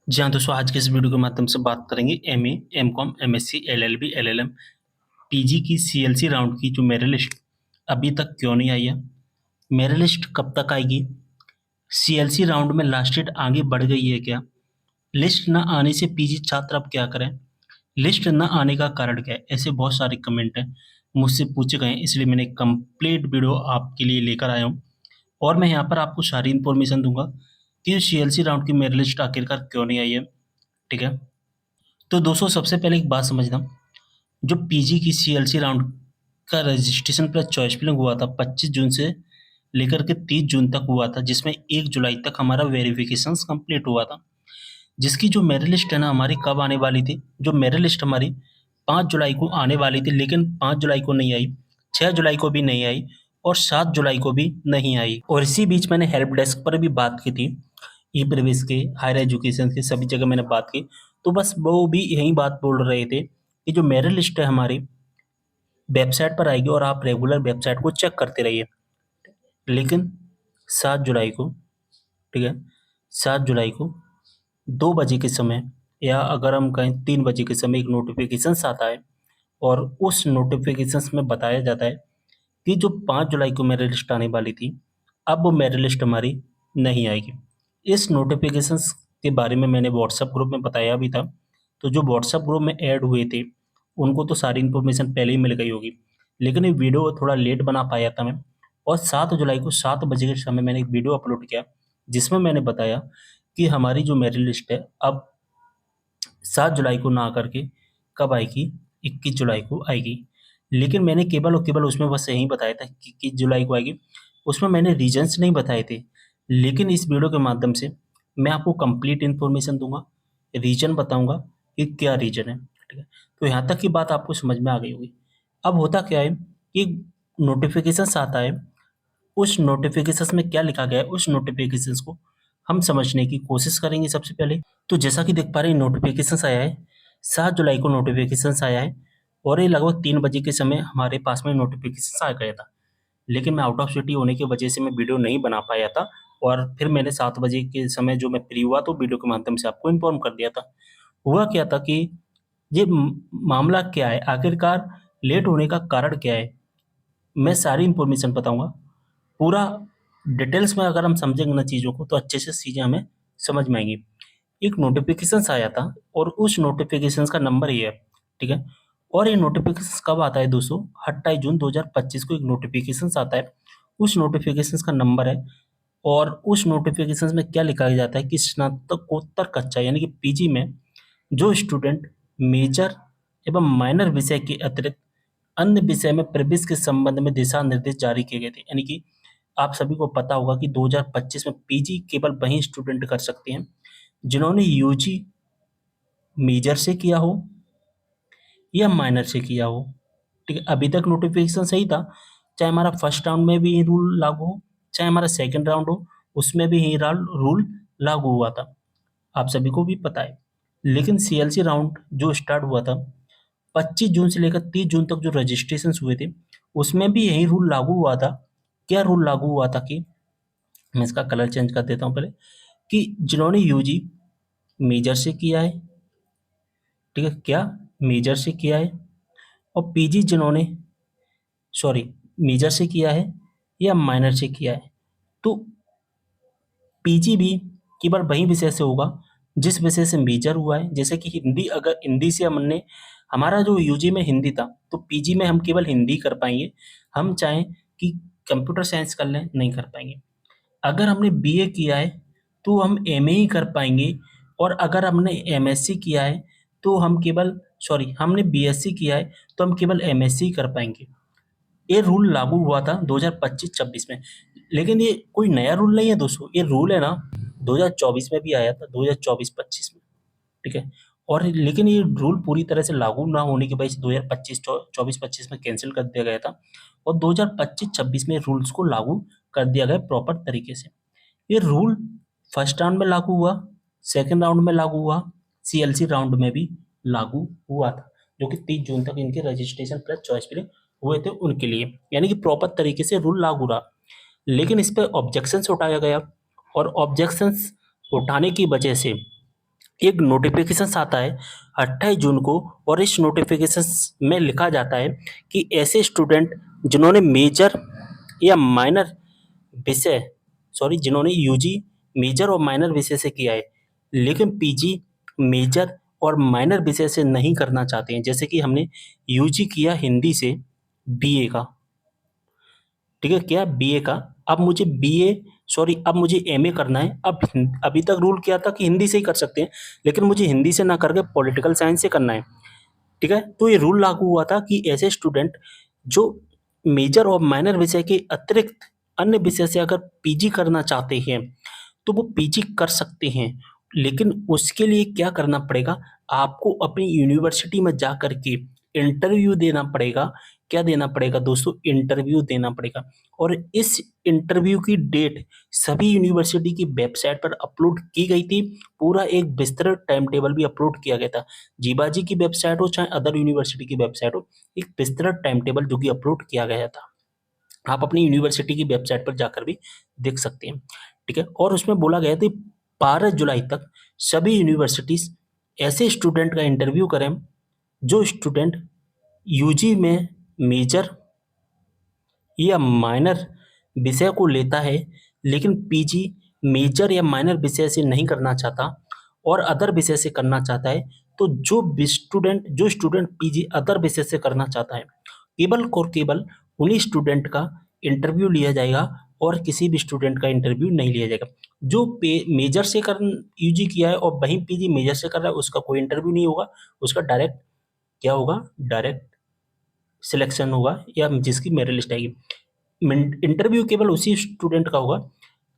जी हाँ, दोस्तों आज के इस वीडियो के माध्यम से बात करेंगे MA, MCom, MSc, LLB, LLM, PG की सीएलसी राउंड की जो मेरिट लिस्ट अभी तक क्यों नहीं आई है? मेरिट लिस्ट कब तक आएगी? सीएलसी राउंड में लास्ट डेट आगे बढ़ गई है क्या? लिस्ट न आने से पीजी छात्र अब क्या करें? लिस्ट न आने का कारण क्या है? ऐसे बहुत सारे कमेंट हैं, मुझसे पूछे गए हैं, इसलिए मैंने कंप्लीट वीडियो आपके लिए लेकर आया हूँ और मैं यहाँ पर आपको सारी इन्फॉर्मेशन दूंगा कि सीएलसी राउंड की मेरिट लिस्ट आखिरकार क्यों नहीं आई है। ठीक है, तो दोस्तों सबसे पहले एक बात समझना, जो पीजी की सीएलसी राउंड का रजिस्ट्रेशन प्लस चॉइस फिलिंग हुआ था 25 जून से लेकर के 30 जून तक हुआ था, जिसमें 1 जुलाई तक हमारा वेरिफिकेशन कंप्लीट हुआ था। जिसकी जो मेरिट लिस्ट है ना हमारी कब आने वाली थी, जो मेरिट लिस्ट हमारी 5 जुलाई को आने वाली थी, लेकिन 5 जुलाई को नहीं आई, 6 जुलाई को भी नहीं आई और 7 जुलाई को भी नहीं आई। और इसी बीच मैंने हेल्प डेस्क पर भी बात की थी, ई प्रवेश के, हायर एजुकेशन के, सभी जगह मैंने बात की। तो बस वो भी यही बात बोल रहे थे कि जो मेरिट लिस्ट है हमारी वेबसाइट पर आएगी और आप रेगुलर वेबसाइट को चेक करते रहिए। लेकिन 7 जुलाई को, ठीक है, 7 जुलाई को 2 बजे के समय, या अगर हम कहें 3 बजे के समय, एक नोटिफिकेशंस आता है और उस नोटिफिकेशंस में बताया जाता है कि जो 5 जुलाई को मेरिट लिस्ट आने वाली थी, अब वो मेरिट लिस्ट हमारी नहीं आएगी। इस नोटिफिकेशंस के बारे में मैंने व्हाट्सएप ग्रुप में बताया भी था, तो जो व्हाट्सएप ग्रुप में ऐड हुए थे, उनको तो सारी इन्फॉर्मेशन पहले ही मिल गई होगी। लेकिन ये वीडियो थोड़ा लेट बना पाया था मैं, और 7 जुलाई को 7 बजे के समय मैंने एक वीडियो अपलोड किया, जिसमें मैंने बताया कि हमारी जो मेरिट लिस्ट है, अब 7 जुलाई को ना आकर के कब आएगी? 21 जुलाई को आएगी। लेकिन मैंने केवल और केवल उसमें बस यही बताया था कि 21 जुलाई को आएगी। उसमें मैंने रीज़न्स नहीं बताए थे। लेकिन इस वीडियो के माध्यम से मैं आपको कंप्लीट इन्फॉर्मेशन दूँगा, रीज़न बताऊँगा कि क्या रीज़न है, ठीक है? तो यहाँ तक की बात आपको समझ में आ गई होगी। अब होता क्या है कि नोटिफ़िकेशंस आता है, उस नोटिफ़िकेशंस में क्या लिखा गया है, उस नोटिफ़िकेशंस को हम समझने की कोशिश करेंगे सबसे पहले। तो जैसा कि देख पा रहे हैं नोटिफ़िकेशंस आया है, 7 जुलाई को नोटिफ़िकेशंस आया है और ये लगभग 3 बजे के समय हमारे पास में नोटिफ़िकेशंस आ गया था। लेकिन मैं आउट ऑफ सिटी होने की वजह से मैं वीडियो नहीं बना पाया था और फिर मैंने 7 बजे के समय जो मैं फ्री हुआ तो वीडियो के माध्यम से आपको इन्फॉर्म कर दिया था। हुआ क्या था कि ये मामला क्या है? आखिरकार लेट होने का कारण क्या है? मैं सारी इन्फॉर्मेशन बताऊँगा। पूरा डिटेल्स में अगर हम समझेंगे ना चीज़ों को, तो अच्छे से चीज़ें हमें समझ में आएँगी। एक नोटिफ़िकेशंस आया था और उस नोटिफ़िकेशंस का नंबर ये है, ठीक है? और ये नोटिफ़िकेशंस कब आता है दोस्तों? 28 जून 2025 को एक नोटिफ़िकेशंस आता है। उस नोटिफ़िकेशंस का नंबर है और उस नोटिफ़िकेशंस में क्या लिखा जाता है कि स्नातकोत्तर कक्षा यानी कि पीजी में जो स्टूडेंट मेजर एवं माइनर विषय के अतिरिक्त अन्य विषय में प्रवेश के संबंध में दिशा निर्देश जारी किए गए थे। यानी कि आप सभी को पता होगा कि 2025 में पीजी केवल वही स्टूडेंट कर सकते हैं जिन्होंने यूजी मेजर से किया हो या माइनर से किया हो। ठीक है, अभी तक नोटिफिकेशन सही था, चाहे हमारा फर्स्ट राउंड में भी ये रूल लागू हो, चाहे हमारा सेकंड राउंड हो, उसमें भी यही रूल लागू हुआ था, आप सभी को भी पता है। लेकिन सीएलसी राउंड जो स्टार्ट हुआ था 25 जून से लेकर 30 जून तक, जो रजिस्ट्रेशन हुए थे, उसमें भी यही रूल लागू हुआ था। क्या रूल लागू हुआ था कि मैं इसका कलर चेंज कर देता हूँ पहले, कि जिन्होंने यूजी मेजर से किया है, ठीक है, क्या मेजर से किया है, और पीजी जिन्होंने सॉरी मेजर से किया है या माइनर से किया है, तो पीजी भी केवल वही विषय से होगा जिस विषय से मेजर हुआ है। जैसे कि हिंदी, अगर हिंदी से हमने, हमारा जो यूजी में हिंदी था, तो पीजी में हम केवल हिंदी कर पाएंगे। हम चाहें कि कंप्यूटर साइंस कर लें, नहीं कर पाएंगे। अगर हमने बीए किया है तो हम एमए ही कर पाएंगे, और अगर हमने एमएससी किया है तो हम केवल हमने बीएससी किया है तो हम केवल एमएससी ही कर पाएंगे। ये रूल लागू हुआ था 2025-26 में। लेकिन ये कोई नया रूल नहीं है दोस्तों, ये रूल है ना 2024 में भी आया था, 2024-25 में, ठीक है? और लेकिन ये रूल पूरी तरह से लागू ना होने की वजह से 2025 24-25 में कैंसिल कर दिया गया था और 2025-26 में रूल्स को लागू कर दिया गया प्रॉपर तरीके से। ये रूल फर्स्ट राउंड में लागू हुआ, सेकंड राउंड में लागू हुआ, सीएलसी राउंड में भी लागू हुआ था, जो कि 30 जून तक इनके रजिस्ट्रेशन प्लस चॉइस फिलिंग हुए थे उनके लिए, यानी कि प्रॉपर तरीके से रूल लागू रहा। लेकिन इस पे ऑब्जेक्शंस उठाया गया और ऑब्जेक्शंस उठाने की वजह से एक नोटिफिकेशन आता है 28 जून को, और इस नोटिफिकेशन में लिखा जाता है कि ऐसे स्टूडेंट जिन्होंने मेजर या माइनर विषय जिन्होंने यूजी मेजर और माइनर विषय से किया है, लेकिन पीजी मेजर और माइनर विषय से नहीं करना चाहते हैं। जैसे कि हमने यूजी किया हिंदी से बीए का, ठीक है, क्या बीए का, अब मुझे एमए करना है। अब अभी तक रूल क्या था कि हिंदी से ही कर सकते हैं, लेकिन मुझे हिंदी से ना करके पॉलिटिकल साइंस से करना है, ठीक है। तो ये रूल लागू हुआ था कि ऐसे स्टूडेंट जो मेजर और माइनर विषय के अतिरिक्त अन्य विषय से अगर पीजी करना चाहते हैं तो वो पीजी कर सकते हैं, लेकिन उसके लिए क्या करना पड़ेगा, आपको अपनी यूनिवर्सिटी में जा करके इंटरव्यू देना पड़ेगा। क्या देना पड़ेगा दोस्तों? इंटरव्यू देना पड़ेगा। और इस इंटरव्यू की डेट सभी यूनिवर्सिटी की वेबसाइट पर अपलोड की गई थी। पूरा एक विस्तृत टाइम टेबल भी अपलोड किया गया था। जीबाजी की वेबसाइट हो चाहे अदर यूनिवर्सिटी की वेबसाइट हो, एक विस्तृत टाइम टेबल जो कि अपलोड किया गया था। आप अपनी यूनिवर्सिटी की वेबसाइट पर जाकर भी देख सकते हैं, ठीक है। और उसमें बोला गया था 12 जुलाई तक सभी यूनिवर्सिटीज ऐसे स्टूडेंट का इंटरव्यू करें जो स्टूडेंट यूजी में मेजर या माइनर विषय को लेता है, लेकिन पीजी मेजर या माइनर विषय से नहीं करना चाहता और अदर विषय से करना चाहता है, तो जो स्टूडेंट पीजी अदर विषय से करना चाहता है, केवल और केवल उन्हीं स्टूडेंट का इंटरव्यू लिया जाएगा और किसी भी स्टूडेंट का इंटरव्यू नहीं लिया जाएगा। जो मेजर से कर यूजी किया है और वहीं पीजी मेजर से कर रहा है, उसका कोई इंटरव्यू नहीं होगा। उसका डायरेक्ट क्या होगा, डायरेक्ट सिलेक्शन होगा या जिसकी मेरिट लिस्ट आएगी। इंटरव्यू केवल उसी स्टूडेंट का होगा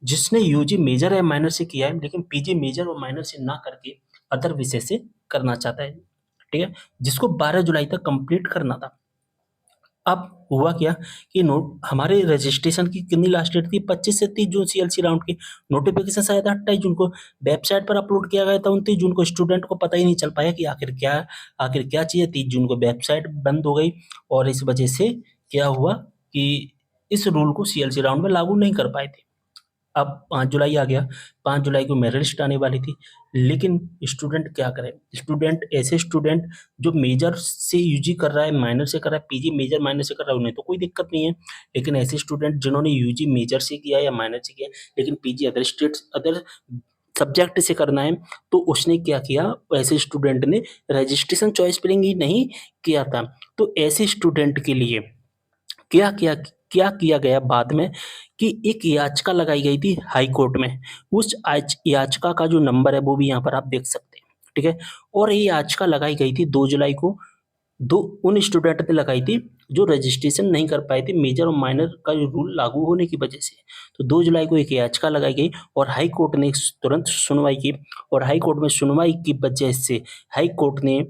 जिसने यूजी मेजर या माइनर से किया है, लेकिन पीजी मेजर और माइनर से ना करके अदर विषय से करना चाहता है, ठीक है, जिसको 12 जुलाई तक कंप्लीट करना था। अब हुआ क्या कि नोट हमारे रजिस्ट्रेशन की कितनी लास्ट डेट थी, 25 से 30 जून सीएलसी राउंड की। नोटिफिकेशन आया था 28 जून को, वेबसाइट पर अपलोड किया गया था 29 जून को। स्टूडेंट को पता ही नहीं चल पाया कि आखिर क्या चाहिए। 30 जून को वेबसाइट बंद हो गई और इस वजह से क्या हुआ कि इस रूल को सीएलसी राउंड में लागू नहीं कर पाए थे। अब 5 जुलाई आ गया, 5 जुलाई को मेरिट लिस्ट आने वाली थी, लेकिन स्टूडेंट क्या करे, ऐसे स्टूडेंट जो मेजर से यूजी कर रहा है, माइनर से कर रहा है, पीजी मेजर माइनर से कर रहा है, उन्हें तो कोई दिक्कत नहीं है। लेकिन ऐसे स्टूडेंट जिन्होंने यूजी मेजर से किया या माइनर से किया, लेकिन पीजी अदर सब्जेक्ट से करना है, तो उसने क्या किया, ऐसे स्टूडेंट ने रजिस्ट्रेशन चॉइस फिलिंग ही नहीं किया था। तो ऐसे स्टूडेंट के लिए क्या किया क्या किया गया बाद में कि एक याचिका लगाई गई थी हाई कोर्ट में। उस याचिका का जो नंबर है वो भी यहाँ पर आप देख सकते हैं, ठीक है। और ये याचिका लगाई गई थी 2 जुलाई को। दो उन स्टूडेंट ने लगाई थी जो रजिस्ट्रेशन नहीं कर पाए थे मेजर और माइनर का जो रूल लागू होने की वजह से। तो 2 जुलाई को एक याचिका लगाई गई और हाई कोर्ट ने तुरंत सुनवाई की, और हाई कोर्ट में सुनवाई की वजह से हाई कोर्ट ने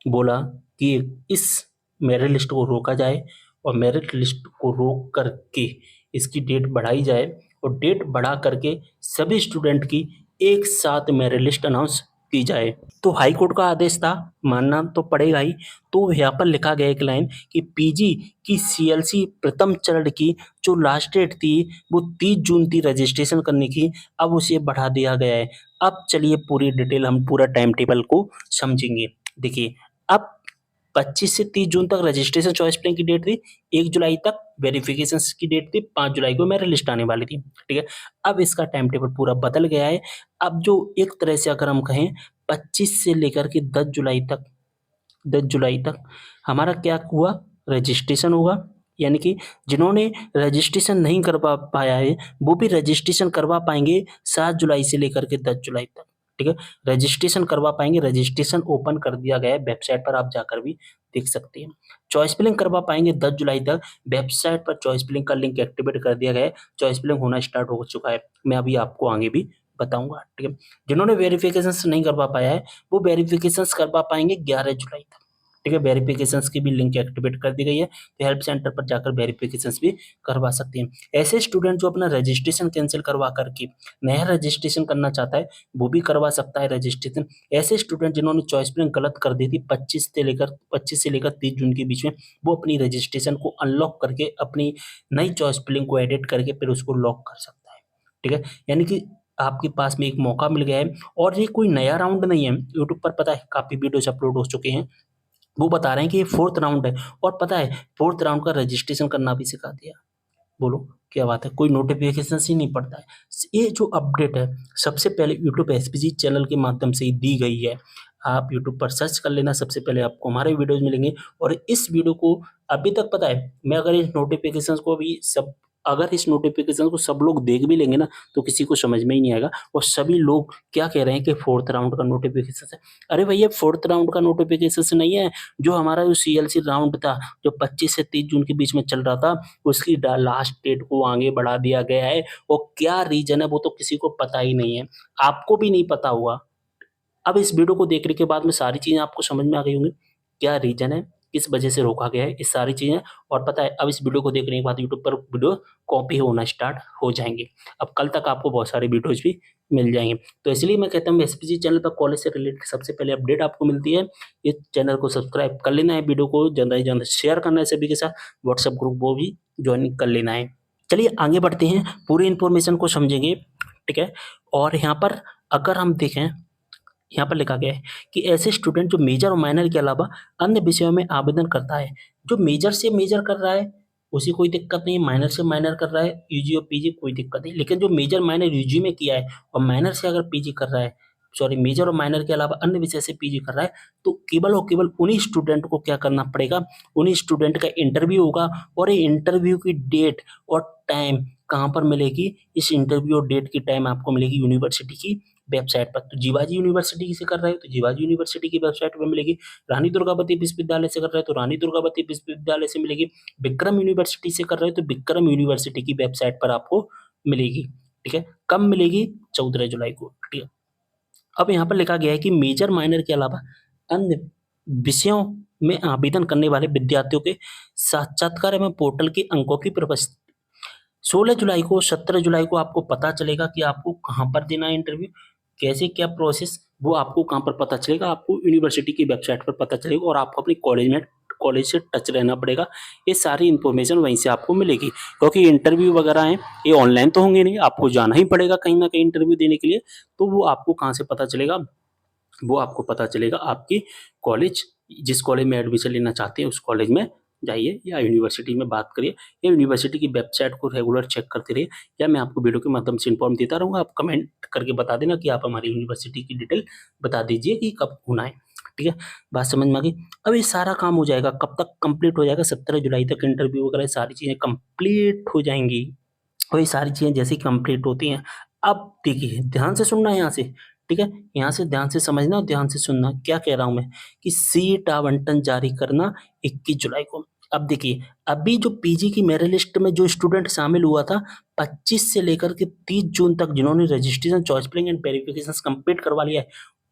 बोला कि इस मेरिट लिस्ट को रोका जाए और मेरिट लिस्ट को रोक करके इसकी डेट बढ़ाई जाए, और डेट बढ़ा करके सभी स्टूडेंट की एक साथ मेरिट लिस्ट अनाउंस की जाए। तो हाई कोर्ट का आदेश था, मानना तो पड़ेगा ही। तो यहाँ पर लिखा गया एक लाइन कि पीजी की सीएलसी प्रथम चरण की जो लास्ट डेट थी वो 30 जून थी रजिस्ट्रेशन करने की, अब उसे बढ़ा दिया गया है। अब चलिए पूरी डिटेल हम पूरा टाइम टेबल को समझेंगे। देखिए, अब 25 से 30 जून तक रजिस्ट्रेशन चॉइस फिलिंग की डेट थी, 1 जुलाई तक वेरिफिकेशन की डेट थी, 5 जुलाई को मेरिट लिस्ट आने वाली थी, ठीक है। अब इसका टाइम टेबल पूरा बदल गया है। अब जो एक तरह से अगर हम कहें 25 से लेकर के 10 जुलाई तक हमारा क्या हुआ, रजिस्ट्रेशन होगा। यानी कि जिन्होंने रजिस्ट्रेशन नहीं करवा पाया है वो भी रजिस्ट्रेशन करवा पाएंगे 7 जुलाई से लेकर के 10 जुलाई तक, ठीक है। रजिस्ट्रेशन करवा पाएंगे, रजिस्ट्रेशन ओपन कर दिया गया है, वेबसाइट पर आप जाकर भी देख सकते हैं। चॉइस फिलिंग करवा पाएंगे 10 जुलाई तक, वेबसाइट पर चॉइस फिलिंग का लिंक एक्टिवेट कर दिया गया है, चॉइस फिलिंग होना स्टार्ट हो चुका है। मैं अभी आपको आगे भी बताऊंगा, ठीक है। जिन्होंने वेरिफिकेशन नहीं करवा पाया है वो वेरिफिकेशन करवा पाएंगे 11 जुलाई तक, ठीक है। वेरिफिकेशंस की भी लिंक एक्टिवेट कर दी गई है, तो हेल्प सेंटर पर जाकर वेरिफिकेशंस भी करवा सकते हैं। ऐसे स्टूडेंट जो अपना रजिस्ट्रेशन कैंसिल करवा करके नया रजिस्ट्रेशन करना चाहता है वो भी करवा सकता है रजिस्ट्रेशन। ऐसे स्टूडेंट जिन्होंने चॉइस फिलिंग गलत कर दी थी 25 से लेकर 30 जून के बीच में, वो अपनी रजिस्ट्रेशन को अनलॉक करके अपनी नई चॉइस फिलिंग को एडिट करके फिर उसको लॉक कर सकता है, ठीक है। यानी कि आपके पास में एक मौका मिल गया है और ये कोई नया राउंड नहीं है। यूट्यूब पर पता है काफ़ी वीडियोज़ अपलोड हो चुके हैं। वो बता रहे हैं कि ये 4th राउंड है और पता है 4th राउंड का रजिस्ट्रेशन करना भी सिखा दिया। बोलो क्या बात है, कोई नोटिफिकेशंस ही नहीं पड़ता है। ये जो अपडेट है सबसे पहले यूट्यूब एसपीजी चैनल के माध्यम से ही दी गई है। आप यूट्यूब पर सर्च कर लेना, सबसे पहले आपको हमारे वीडियोज़ मिलेंगे और इस वीडियो को अभी तक पता है मैं अगर इस नोटिफिकेशंस को भी सब अगर इस नोटिफिकेशन को सब लोग देख भी लेंगे ना तो किसी को समझ में ही नहीं आएगा और सभी लोग क्या कह रहे हैं कि 4th राउंड का नोटिफिकेशन है। अरे भैया 4th राउंड का नोटिफिकेशन नहीं है, जो हमारा जो सीएलसी राउंड था जो 25 से 30 जून के बीच में चल रहा था उसकी लास्ट डेट को आगे बढ़ा दिया गया है। और क्या रीजन है वो तो किसी को पता ही नहीं है, आपको भी नहीं पता होगा। अब इस वीडियो को देखने के बाद में सारी चीज़ें आपको समझ में आ गई होंगी, क्या रीज़न है, किस वजह से रोका गया है, ये सारी चीज़ें। और पता है अब इस वीडियो को देखने के बाद यूट्यूब पर वीडियो कॉपी होना स्टार्ट हो जाएँगे। अब कल तक आपको बहुत सारे वीडियोज़ भी मिल जाएँगे। तो इसलिए मैं कहता हूँ एसपीजी चैनल पर कॉलेज से रिलेटेड सबसे पहले अपडेट आपको मिलती है। इस चैनल को सब्सक्राइब कर लेना है, वीडियो को ज़्यादा से ज़्यादा शेयर करना है सभी के साथ, व्हाट्सएप ग्रुप वो भी जॉइन कर लेना है। चलिए आगे बढ़ते हैं, पूरी इन्फॉर्मेशन को समझेंगे, ठीक है? और यहाँ पर अगर हम देखें, यहाँ पर लिखा गया है कि ऐसे स्टूडेंट जो मेजर और माइनर के अलावा अन्य विषयों में आवेदन करता है, जो मेजर से मेजर कर रहा है उसे कोई दिक्कत नहीं है, माइनर से माइनर कर रहा है यूजी और पीजी कोई दिक्कत नहीं, लेकिन जो मेजर माइनर यूजी में किया है और माइनर से अगर पीजी कर रहा है, सॉरी मेजर और माइनर के अलावा अन्य विषय से पीजी कर रहा है, तो केवल और केवल उन्हीं स्टूडेंट को क्या करना पड़ेगा, उन्हीं स्टूडेंट का इंटरव्यू होगा और ये इंटरव्यू की डेट और टाइम कहाँ पर मिलेगी, इस इंटरव्यू और डेट की टाइम आपको मिलेगी यूनिवर्सिटी की वेबसाइट पर। तो जीवाजी यूनिवर्सिटी से कर रहे हो तो जीवाजी यूनिवर्सिटी की वेबसाइट पर मिलेगी, रानी दुर्गावती विश्वविद्यालय से कर रहे हो तो रानी दुर्गावती विश्वविद्यालय से मिलेगी, विक्रम यूनिवर्सिटी से कर रहे हो तो विक्रम यूनिवर्सिटी की वेबसाइट पर आपको मिलेगी, ठीक है? कब मिलेगी? 14 जुलाई को, ठीक है? अब यहाँ पर लिखा गया है कि मेजर माइनर के अलावा अन्य विषयों में आवेदन करने वाले विद्यार्थियों के साक्षात्कार एवं पोर्टल के अंकों की प्रविष्टि 16 जुलाई को 17 जुलाई को आपको पता चलेगा कि आपको कहाँ पर देना है इंटरव्यू, कैसे क्या प्रोसेस, वो आपको कहाँ पर पता चलेगा, आपको यूनिवर्सिटी की वेबसाइट पर पता चलेगा और आपको अपने कॉलेज से टच रहना पड़ेगा। ये सारी इन्फॉर्मेशन वहीं से आपको मिलेगी, क्योंकि इंटरव्यू वगैरह हैं ये ऑनलाइन तो होंगे नहीं, आपको जाना ही पड़ेगा कहीं ना कहीं इंटरव्यू देने के लिए। तो वो आपको कहाँ से पता चलेगा, वो आपको पता चलेगा आपकी कॉलेज, जिस कॉलेज में एडमिशन लेना चाहते हैं उस कॉलेज में जाइए या यूनिवर्सिटी में बात करिए या यूनिवर्सिटी की वेबसाइट को रेगुलर चेक करते रहिए, या मैं आपको वीडियो के माध्यम से इन्फॉर्म देता रहूँगा। आप कमेंट करके बता देना कि आप हमारी यूनिवर्सिटी की डिटेल बता दीजिए कि कब होना है, ठीक है? बात समझ में आ गई? अब ये सारा काम हो जाएगा, कब तक कंप्लीट हो जाएगा? 17 जुलाई तक इंटरव्यू वगैरह सारी चीज़ें कंप्लीट हो जाएंगी और ये सारी चीज़ें जैसे ही कंप्लीट होती हैं, अब देखिए ध्यान से सुनना है यहाँ से, ठीक है? यहाँ से ध्यान से समझना और ध्यान से सुनना, क्या कह रहा हूँ मैं, कि सीट आवंटन जारी करना 21 जुलाई को। अब देखिए, अभी जो पीजी की मेरिट लिस्ट में जो स्टूडेंट शामिल हुआ था 25 से लेकर के 30 जून तक, जिन्होंने registration, choice filling and verifications complete करवा लिया है,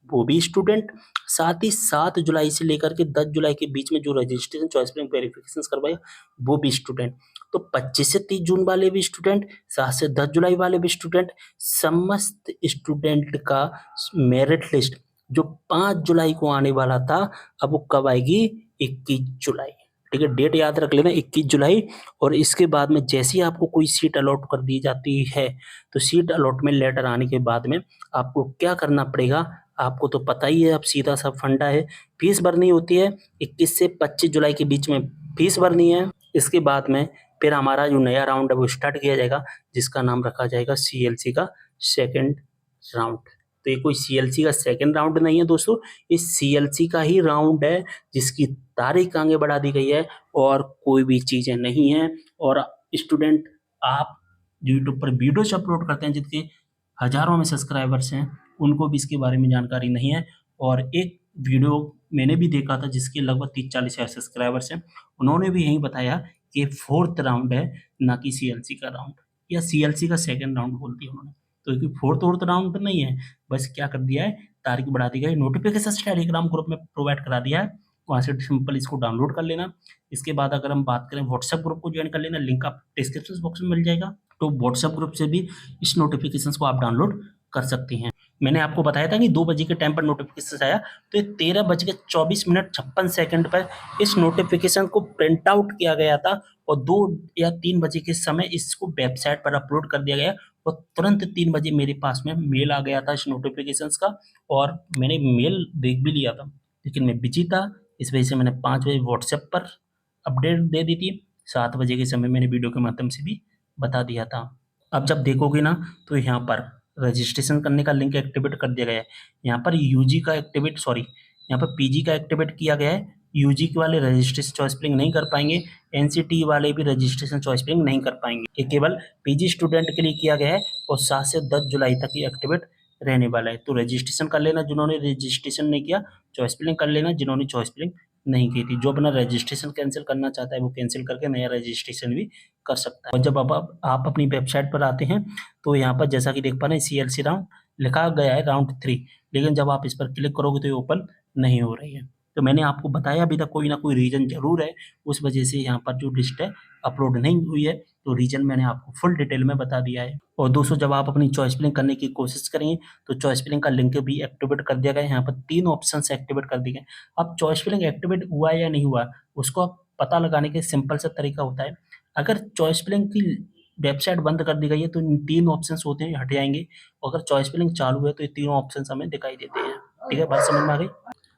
वो भी स्टूडेंट, साथ ही 7 जुलाई से लेकर के 10 जुलाई के बीच में जो रजिस्ट्रेशन, चॉइस फिलिंग, वेरिफिकेशंस करवाया, वो भी स्टूडेंट। तो 25 से 30 जून वाले भी स्टूडेंट, 7 से 10 जुलाई वाले भी स्टूडेंट, समस्त स्टूडेंट का मेरिट लिस्ट जो 5 जुलाई को आने वाला था, अब वो कब आएगी? 21 जुलाई, ठीक है? डेट याद रख लेना 21 जुलाई। और इसके बाद में जैसे ही आपको कोई सीट अलॉट कर दी जाती है, तो सीट अलॉटमेंट लेटर आने के बाद में आपको क्या करना पड़ेगा, आपको तो पता ही है, अब सीधा सा फंडा है, फीस भरनी होती है 21 से 25 जुलाई के बीच में फीस भरनी है। इसके बाद में फिर हमारा जो नया राउंड है वो स्टार्ट किया जाएगा, जिसका नाम रखा जाएगा सीएलसी का सेकंड राउंड। तो ये कोई सीएलसी का सेकंड राउंड नहीं है दोस्तों, ये सीएलसी का ही राउंड है, जिसकी तारीख आगे बढ़ा दी गई है और कोई भी चीज़ें नहीं है। और स्टूडेंट, आप यूट्यूब पर वीडियोज अपलोड करते हैं जिनके हज़ारों में सब्सक्राइबर्स हैं, उनको भी इसके बारे में जानकारी नहीं है। और एक वीडियो मैंने भी देखा था जिसके लगभग 30-40 हज़ार सब्सक्राइबर्स हैं, उन्होंने भी यही बताया कि 4th राउंड है, ना कि सीएलसी का राउंड, या सीएलसी का सेकंड राउंड बोल दिया उन्होंने। तो ये 4th राउंड नहीं है, बस क्या कर दिया है, तारीख बढ़ा दी गई, नोटिफिकेशन टेलीग्राम ग्रुप में प्रोवाइड करा दिया है, वहाँ से सिंपल इसको डाउनलोड कर लेना। इसके बाद अगर हम बात करें व्हाट्सएप ग्रुप को ज्वाइन कर लेना, लिंक आप डिस्क्रिप्शन बॉक्स में मिल जाएगा। तो व्हाट्सएप ग्रुप से भी इस नोटिफिकेशंस को आप डाउनलोड कर सकते हैं। मैंने आपको बताया था कि 2 बजे के टाइम पर नोटिफिकेशन आया, तो ये 13:24 पर इस नोटिफिकेशन को प्रिंट आउट किया गया था और 2 या 3 बजे के समय इसको वेबसाइट पर अपलोड कर दिया गया और तुरंत 3 बजे मेरे पास में मेल आ गया था इस नोटिफिकेशंस का, और मैंने मेल देख भी लिया था, लेकिन मैं बिजी था, इस वजह से मैंने 5 बजे व्हाट्सएप पर अपडेट दे दी थी। 7 बजे के समय मैंने वीडियो के माध्यम से भी बता दिया था। अब जब देखोगे ना तो यहाँ पर रजिस्ट्रेशन करने का लिंक एक्टिवेट कर दिया गया है। यहाँ पर यूजी का एक्टिवेट सॉरी यहाँ पर पीजी का एक्टिवेट किया गया है। यूजी के वाले रजिस्ट्रेशन चॉइस फिलिंग नहीं कर पाएंगे, एनसीटी वाले भी रजिस्ट्रेशन चॉइस फिलिंग नहीं कर पाएंगे। ये केवल पीजी स्टूडेंट के लिए किया गया है और 7 से 10 जुलाई तक ये एक्टिवेट रहने वाला है। तो रजिस्ट्रेशन कर लेना जिन्होंने रजिस्ट्रेशन नहीं किया, चॉइस फिलिंग कर लेना जिन्होंने चॉइस फिलिंग नहीं की थी। जो अपना रजिस्ट्रेशन कैंसिल करना चाहता है वो कैंसिल करके नया रजिस्ट्रेशन भी कर सकता है। और जब आप अपनी वेबसाइट पर आते हैं तो यहाँ पर जैसा कि देख पा रहे हैं सीएलसी राउंड लिखा गया है राउंड 3, लेकिन जब आप इस पर क्लिक करोगे तो ये ओपन नहीं हो रही है। तो मैंने आपको बताया अभी तक कोई ना कोई रीज़न ज़रूर है, उस वजह से यहाँ पर जो लिस्ट है अपलोड नहीं हुई है। तो रीज़न मैंने आपको फुल डिटेल में बता दिया है। और दोस्तों जब आप अपनी चॉइस फिलिंग करने की कोशिश करेंगे तो चॉइस फिलिंग का लिंक भी एक्टिवेट कर दिया गया है। यहाँ पर 3 ऑप्शंस एक्टिवेट कर दिए गए। अब चॉइस फिलिंग एक्टिवेट हुआ या नहीं हुआ उसको आप पता लगाने के सिंपल सा तरीका होता है। अगर चॉइस फिलिंग की वेबसाइट बंद कर दी गई है तो इन 3 ऑप्शंस होते हैं हट जाएँगे, और अगर चॉइस फिलिंग चालू है तो ये तीनों ऑप्शंस हमें दिखाई देते हैं। ठीक है, बात समझ में आ गई?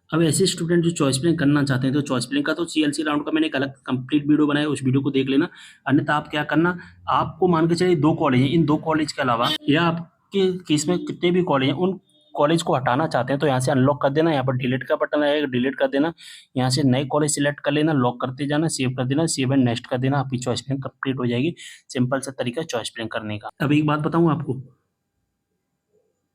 अब ऐसे स्टूडेंट जो चॉइस फिलिंग करना चाहते हैं तो चॉइस फिलिंग का तो सीएलसी राउंड का मैंने एक अलग कंप्लीट वीडियो बनाया है, उस वीडियो को देख लेना। अन्यथा आप क्या करना, आपको मान के चलिए 2 कॉलेज हैं, इन 2 कॉलेज के अलावा या आपके केस में कितने भी कॉलेज हैं उन कॉलेज को हटाना चाहते हैं तो यहाँ से अनलॉक कर देना, यहाँ पर डिलीट का बटन आएगा, डिलीट कर देना। यहाँ से नए कॉलेज सिलेक्ट कर लेना, लॉक करते जाना, सेव कर देना, सेव एंड नेक्स्ट कर देना, आपकी चॉइस फिलिंग कंप्लीट हो जाएगी। सिंपल सा तरीका है चॉइस फिलिंग करने का। अब एक बात बताऊँ आपको,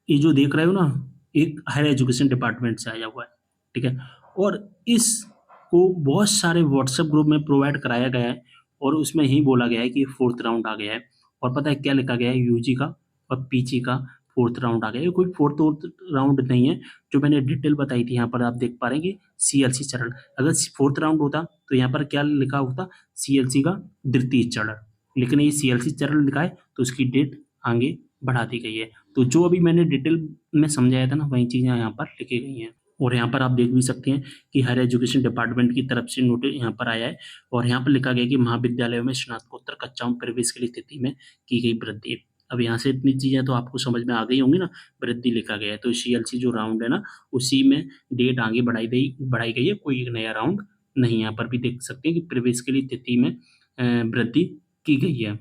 ये जो देख रहे हो ना, एक हायर एजुकेशन डिपार्टमेंट से आया हुआ है, ठीक है? और इसको बहुत सारे व्हाट्सएप ग्रुप में प्रोवाइड कराया गया है और उसमें यही बोला गया है कि 4th राउंड आ गया है। और पता है क्या लिखा गया है, यूजी का और पीजी का 4th राउंड आ गया है। ये कोई 4th राउंड नहीं है, जो मैंने डिटेल बताई थी यहाँ पर आप देख पा रहे हैं कि सीएलसी चरण। अगर 4th राउंड होता तो यहाँ पर क्या लिखा होता, सीएलसी का द्वितीय चरण, लेकिन ये सीएलसी चरण लिखा है तो उसकी डेट आगे बढ़ा दी गई है। तो जो अभी मैंने डिटेल में समझाया था ना वही चीज़ें यहाँ पर लिखी गई हैं। और यहाँ पर आप देख भी सकते हैं कि हायर एजुकेशन डिपार्टमेंट की तरफ से नोटिस यहाँ पर आया है और यहाँ पर लिखा गया है कि महाविद्यालयों में स्नातकोत्तर कक्षाओं में प्रवेश के लिए स्थिति में की गई वृद्धि। अब यहाँ से इतनी चीज़ें तो आपको समझ में आ गई होंगी ना, वृद्धि लिखा गया है तो सीएलसी जो राउंड है ना उसी में डेट आगे बढ़ाई गई है, कोई एक नया राउंड नहीं। यहाँ पर भी देख सकते हैं कि प्रवेश के लिए स्थिति में वृद्धि की गई है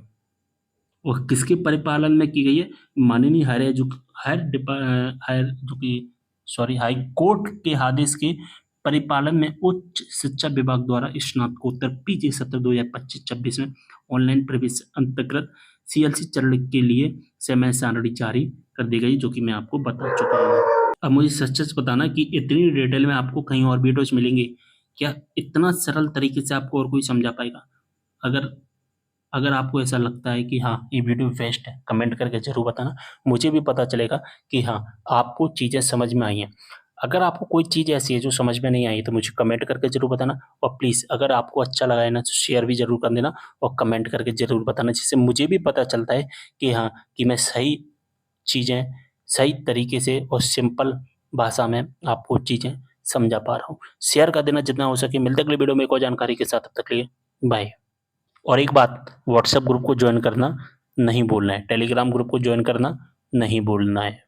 और किसके परिपालन में की गई है, माननीय हाई कोर्ट के आदेश के परिपालन में उच्च शिक्षा विभाग द्वारा स्नातकोत्तर पीजी सत्र 2025-26 में ऑनलाइन प्रवेश अंतर्गत सीएलसी चरण के लिए समय सारणी जारी कर दी गई, जो कि मैं आपको बता चुका हूँ। अब मुझे सच-सच बताना कि इतनी डिटेल में आपको कहीं और वीडियोज़ मिलेंगे क्या? इतना सरल तरीके से आपको और कोई समझा पाएगा? अगर अगर आपको ऐसा लगता है कि हाँ, ये वीडियो बेस्ट है, कमेंट करके ज़रूर बताना। मुझे भी पता चलेगा कि हाँ, आपको चीज़ें समझ में आई हैं। अगर आपको कोई चीज़ ऐसी है जो समझ में नहीं आई तो मुझे कमेंट करके ज़रूर बताना और प्लीज़ अगर आपको अच्छा लगा है ना तो शेयर भी ज़रूर कर देना और कमेंट करके ज़रूर बताना, जिससे मुझे भी पता चलता है कि हाँ, कि मैं सही चीज़ें सही तरीके से और सिंपल भाषा में आपको चीज़ें समझा पा रहा हूँ। शेयर कर देना जितना हो सके। मिलते हैं अगली वीडियो में एक और जानकारी के साथ, तब तक के लिए बाय। और एक बात, व्हाट्सएप ग्रुप को ज्वाइन करना नहीं भूलना है, टेलीग्राम ग्रुप को ज्वाइन करना नहीं भूलना है।